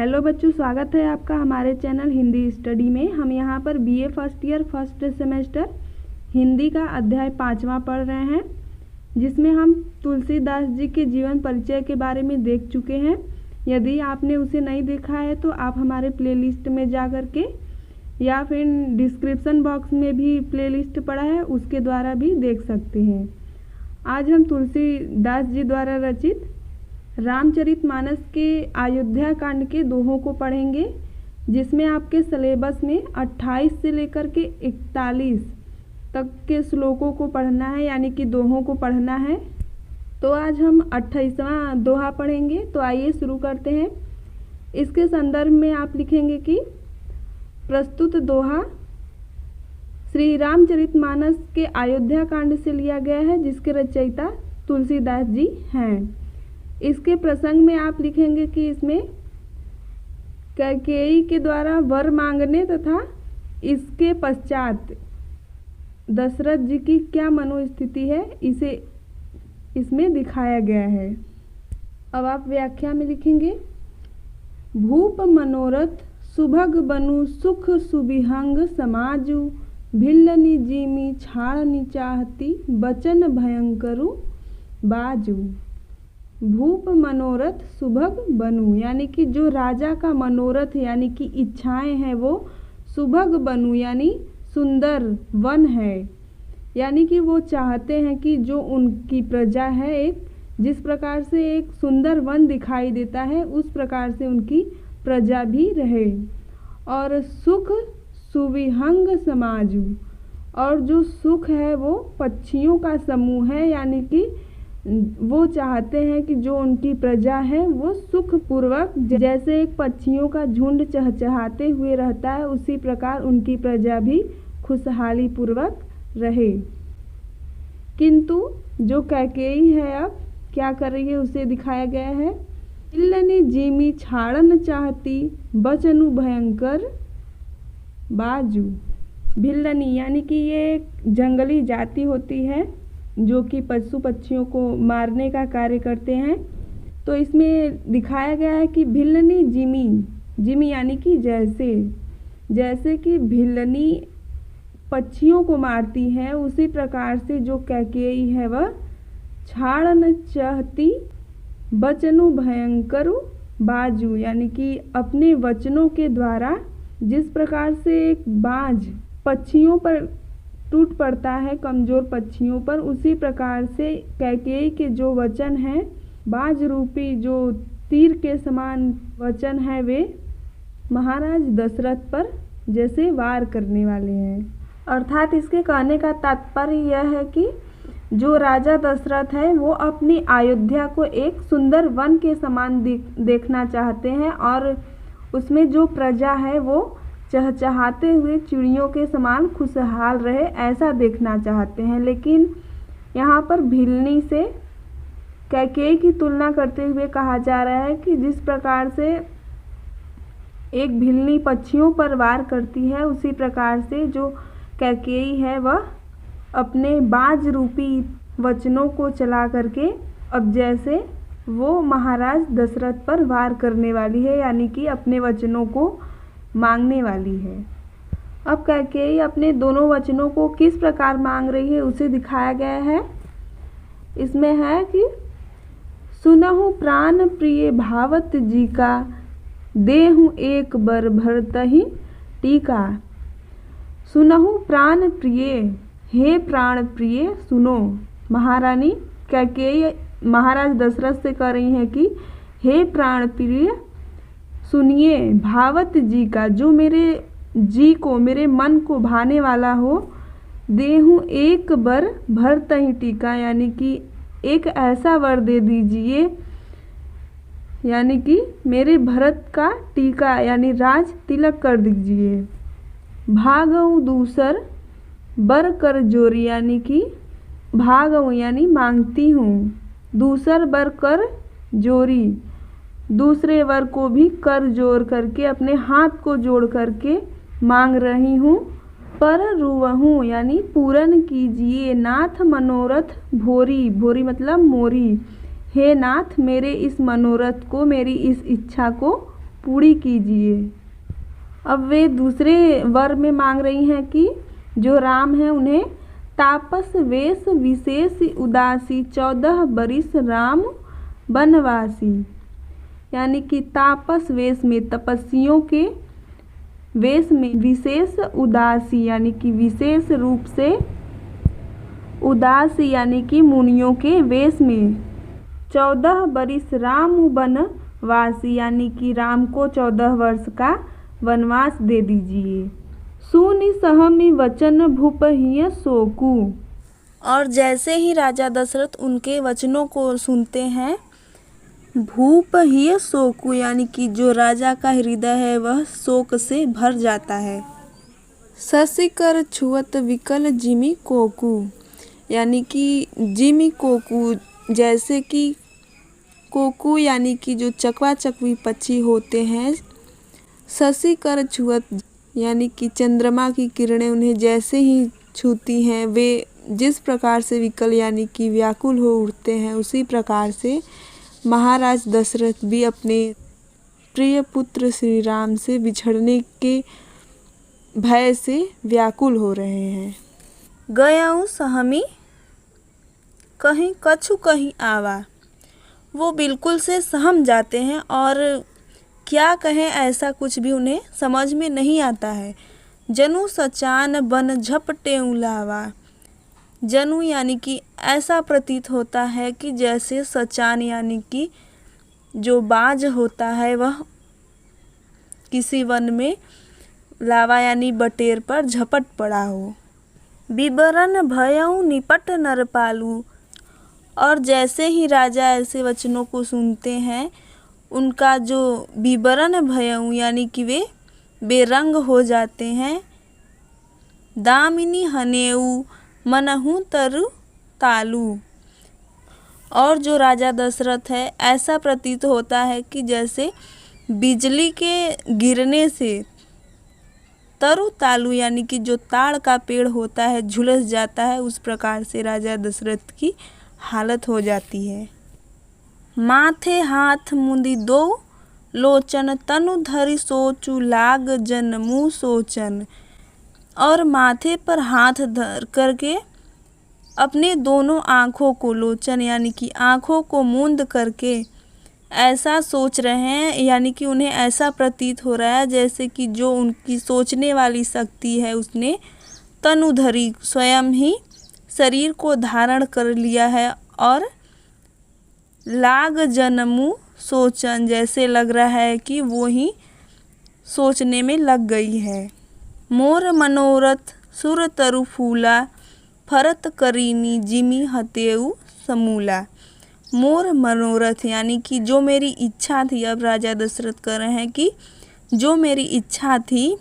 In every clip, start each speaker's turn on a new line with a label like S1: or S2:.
S1: Hello बच्चों, स्वागत है आपका हमारे चैनल हिंदी स्टडी में। हम यहाँ पर BA first year first semester Hindi का अध्याय 5वां पढ़ रहे हैं, जिसमें हम तुलसीदास जी के जीवन परिचय के बारे में देख चुके हैं। यदि आपने उसे नहीं देखा है तो आप हमारे प्लेलिस्ट में जा कर के या फिर डिस्क्रिप्शन बॉक्स में भी प्लेलिस्ट पड़ा है, उसके द्वारा भी देख सकते हैं। आज हम तुलसीदास जी द्वारा रचित रामचरितमानस के अयोध्या कांड के दोहों को पढ़ेंगे, जिसमें आपके सिलेबस में 28 से लेकर के 41 तक के श्लोकों को पढ़ना है, यानी कि दोहों को पढ़ना है। तो आज हम 28वां दोहा पढ़ेंगे। तो आइए शुरू करते हैं। इसके संदर्भ में आप लिखेंगे कि प्रस्तुत दोहा श्री रामचरितमानस के अयोध्या कांड से लिया गया है, जिसके रचयिता तुलसीदास जी हैं। इसके प्रसंग में आप लिखेंगे कि इसमें कैकेयी के द्वारा वर मांगने तथा इसके पश्चात दशरथ जी की क्या मनोस्थिति है, इसे इसमें दिखाया गया है। अब आप व्याख्या में लिखेंगे, भूप मनोरथ सुभग बनु सुख सुबिहंग समाजु भिल्लनि जीमी छाड़नि चाहती बचन भयंकरु बाजू। भूप मनोरथ सुभग बनु, यानी कि जो राजा का मनोरथ यानी कि इच्छाएं हैं वो सुभग बनु यानी सुंदर वन है, यानी कि वो चाहते हैं कि जो उनकी प्रजा है, एक जिस प्रकार से एक सुंदर वन दिखाई देता है उस प्रकार से उनकी प्रजा भी रहे। और सुख सुविहंग समाजु, और जो सुख है वो पक्षियों का समूह है, यानी कि वो चाहते हैं कि जो उनकी प्रजा है वो सुख पूर्वक, जैसे एक पक्षियों का झुंड चहचहाते हुए रहता है, उसी प्रकार उनकी प्रजा भी खुशहाली पूर्वक रहे। किंतु जो कैकेयी है अब क्या कर रही है उसे दिखाया गया है। भिल्लनि जीमी छाड़न चाहती बचनु भयंकर बाजू। भिल्लनि यानी कि ये एक जंगली जाति होती है जो कि पशु पक्षियों को मारने का कार्य करते हैं। तो इसमें दिखाया गया है कि भिल्लनि जिमी, जिमी यानी कि जैसे कि भिल्लनी पक्षियों को मारती है, उसी प्रकार से जो कैकेयी है वह छाड़न चाहती बचनु भयंकरु बाजू, यानी कि अपने वचनों के द्वारा जिस प्रकार से एक बाज पक्षियों पर टूट पड़ता है, कमजोर पक्षियों पर, उसी प्रकार से कैकेयी के जो वचन हैं, बाज रूपी जो तीर के समान वचन है, वे महाराज दशरथ पर जैसे वार करने वाले हैं। अर्थात इसके कहने का तात्पर्य यह है कि जो राजा दशरथ है वो अपनी अयोध्या को एक सुंदर वन के समान देखना चाहते हैं, और उसमें जो प्रजा है वो चहचहाते हुए चिड़ियों के समान खुशहाल रहे, ऐसा देखना चाहते हैं। लेकिन यहाँ पर भिल्लनी से कैकेयी की तुलना करते हुए कहा जा रहा है कि जिस प्रकार से एक भिल्लनी पक्षियों पर वार करती है, उसी प्रकार से जो कैकेयी है वह अपने बाज रूपी वचनों को चला करके अब जैसे वो महाराज दशरथ पर वार करने वाली है, यानी कि अपने वचनों को मांगने वाली है। अब कैकेयी अपने दोनों वचनों को किस प्रकार मांग रही है उसे दिखाया गया है। इसमें है कि सुनहु प्राण प्रिय भावत जी का देहु एक बर भरतहि टीका। सुनहु प्राण प्रिय, हे प्राण प्रिय सुनो। महारानी कैकेयी महाराज दशरथ से कह रही है कि हे प्राण प्रिय सुनिए, भावत जी का, जो मेरे जी को, मेरे मन को भाने वाला हो, देहु एक बर भरतहि टीका, यानी कि एक ऐसा वर दे दीजिए, यानी कि मेरे भरत का टीका यानी राज तिलक कर दीजिए। भागऊ दूसर बर कर जोरी, यानी कि भागऊ यानी मांगती हूँ, दूसर बर कर जोरी, दूसरे वर को भी कर जोड़ करके अपने हाथ को जोड़ करके मांग रही हूँ। पर रुवहूँ यानी पूर्ण कीजिए, नाथ मनोरथ भोरी, भोरी मतलब मोरी, हे नाथ मेरे इस मनोरथ को, मेरी इस इच्छा को पूरी कीजिए। अब वे दूसरे वर में मांग रही हैं कि जो राम है उन्हें तापस वेश विशेष उदासी 14 बरिस राम बनवासी, यानी कि तापस वेश में तपस्वियों के वेश में विशेष उदासी यानी कि विशेष रूप से उदासी यानी कि मुनियों के वेश में 14 बरिस राम बनवासी यानी कि राम को 14 वर्ष का वनवास दे दीजिए। सुनि सहमि वचन भूपहिय शोकु। और जैसे ही राजा दशरथ उनके वचनों को सुनते हैं, भूपहिय शोकु यानी कि जो राजा का हृदय है वह शोक से भर जाता है। शशिकर छुअत विकल जिमि कोकु, यानी कि जिमि कोकु जैसे कि कोकु यानी कि जो चकवा चकवी पक्षी होते हैं, शशिकर छुअत यानी कि चंद्रमा की किरणें उन्हें जैसे ही छूती हैं वे जिस प्रकार से विकल यानी कि व्याकुल हो उठते हैं, उसी प्रकार से महाराज दशरथ भी अपने प्रिय पुत्र श्री राम से बिछड़ने के भय से व्याकुल हो रहे हैं। गयाऊँ सहमी कहीं कछु कहीं आवा, वो बिल्कुल से सहम जाते हैं और क्या कहें ऐसा कुछ भी उन्हें समझ में नहीं आता है। जनु सचान बन झपटे उलावा, जनु यानी कि ऐसा प्रतीत होता है कि जैसे सचान यानी कि जो बाज होता है वह किसी वन में लावा यानी बटेर पर झपट पड़ा हो। बिबरन भयऊ निपट नरपालू, और जैसे ही राजा ऐसे वचनों को सुनते हैं उनका जो बिबरन भयऊ यानी कि वे बेरंग हो जाते हैं। दामिनी हनेऊ मनहु तरु तालू, और जो राजा दशरथ है ऐसा प्रतीत होता है कि जैसे बिजली के गिरने से तरु तालू यानी कि जो ताड़ का पेड़ होता है झुलस जाता है, उस प्रकार से राजा दशरथ की हालत हो जाती है। माथे हाथ मुंदी दो लोचन तनु धरि सोचु लाग जनमु सोचन, और माथे पर हाथ धर करके अपने दोनों आँखों को लोचन यानी कि आँखों को मूंद करके ऐसा सोच रहे हैं, यानी कि उन्हें ऐसा प्रतीत हो रहा है जैसे कि जो उनकी सोचने वाली शक्ति है उसने तनुधरी स्वयं ही शरीर को धारण कर लिया है, और लाग जन्मु सोचन जैसे लग रहा है कि वो ही सोचने में लग गई है। मोर मनोरथ सुर तरु फूला फरत करीनी जिमी हतेऊ समूला, मोर मनोरथ यानी कि जो मेरी इच्छा थी, अब राजा दशरथ कह रहे हैं कि जो मेरी इच्छा थी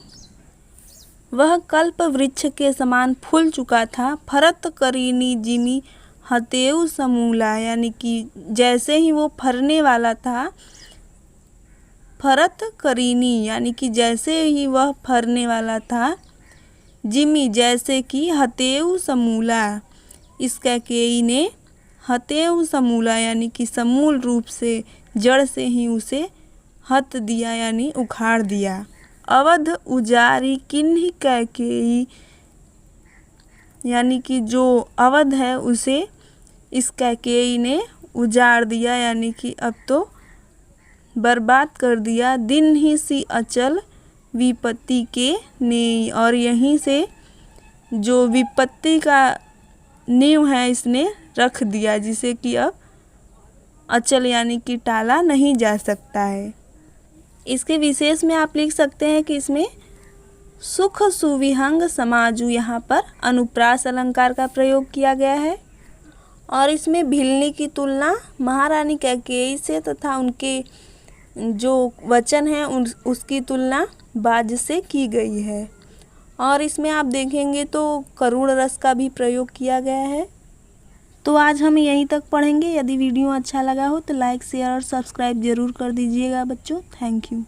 S1: वह कल्प वृक्ष के समान फूल चुका था। फरत करीनी जिमी हतेऊ समूला, यानी कि जैसे ही वो फरने वाला था, फरत करीनी यानी कि जैसे ही वह फरने वाला था, जिमी जैसे कि हतेऊ समूला, इस कैकेयी ने हतेऊ समूला यानी कि समूल रूप से जड़ से ही उसे हत दिया यानी उखाड़ दिया। अवध उजारी किन्हीं कैकेयी, यानी कि जो अवध है उसे इस कैकेयी ने उजाड़ दिया यानी कि अब तो बर्बाद कर दिया। दिन ही सी अचल विपत्ति के नेई, और यहीं से जो विपत्ति का नींव है इसने रख दिया, जिसे कि अब अचल यानी कि टाला नहीं जा सकता है। इसके विशेष में आप लिख सकते हैं कि इसमें सुख सुविहंग समाजु, यहाँ पर अनुप्रास अलंकार का प्रयोग किया गया है, और इसमें भिलनी की तुलना महारानी कैकेयी से तथा उनके जो वचन हैं उसकी तुलना बाज से की गई है। और इसमें आप देखेंगे तो करुण रस का भी प्रयोग किया गया है। तो आज हम यहीं तक पढ़ेंगे। यदि वीडियो अच्छा लगा हो तो लाइक शेयर और सब्सक्राइब ज़रूर कर दीजिएगा बच्चों। Thank you.